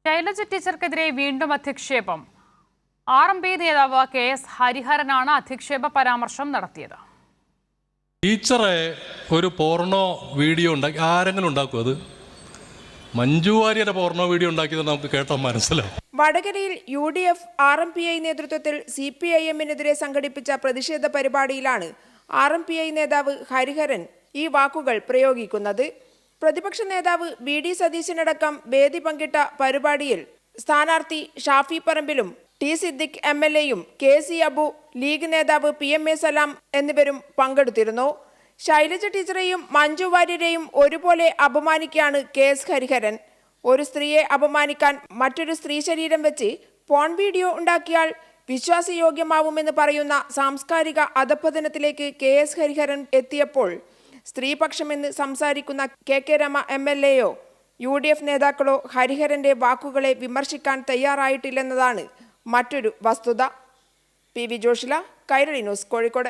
ശൈലജ ടീച്ചർക്കെതിരെ വീണ്ടും അധിക്ഷേപം. RMP നേതാവ് KS ഹരിഹരനാണ് അധിക്ഷേപ പരാമർശം നടത്തിയത്. ടീച്ചറെ ഒരു പോർണോ വീഡിയോ ഉണ്ടാക്കി ആരെങ്കിലും ഉണ്ടാക്കും? അത് മഞ്ജു വാര്യരുടെ പോർണോ വീഡിയോ ഉണ്ടാക്കിയത് നമുക്ക് കേട്ടാൽ മനസ്സിലാവും. വടകരയിൽ UDF RMPI നേതൃത്വത്തിൽ CPIM-നെതിരെ സംഘടിപ്പിച്ച പ്രതിഷേധ പരിപാടിയിലാണ് RMPI നേതാവ് ഹരിഹരൻ ഈ വാക്കുകൾ പ്രയോഗിക്കുന്നത്. പ്രതിപക്ഷ നേതാവ് VD സതീശനടക്കം വേദി പങ്കിട്ട പരിപാടിയിൽ സ്ഥാനാർത്ഥി ഷാഫി പറമ്പിലും T സിദ്ദിഖ് MLA-യും KC അബു, ലീഗ് നേതാവ് PMA സലാം എന്നിവരും പങ്കെടുത്തിരുന്നു. ശൈലജ ടീച്ചറെയും മഞ്ജു വാര്യരെയും ഒരുപോലെ അപമാനിക്കുകയാണ് KS ഹരിഹരൻ. ഒരു സ്ത്രീയെ അപമാനിക്കാൻ മറ്റൊരു സ്ത്രീ ശരീരം വെച്ച് പോൺ വീഡിയോ ഉണ്ടാക്കിയാൽ വിശ്വാസയോഗ്യമാവുമെന്ന് പറയുന്ന സാംസ്കാരിക അധപ്പതനത്തിലേക്ക് KS ഹരിഹരൻ എത്തിയപ്പോൾ സ്ത്രീപക്ഷമെന്ന് സംസാരിക്കുന്ന KK രമ MLA-യോ UDF നേതാക്കളോ ഹരിഹരന്റെ വാക്കുകളെ വിമർശിക്കാൻ തയ്യാറായിട്ടില്ലെന്നതാണ് മറ്റൊരു വസ്തുത. PV Joshila, Kairali news, Kozhikode.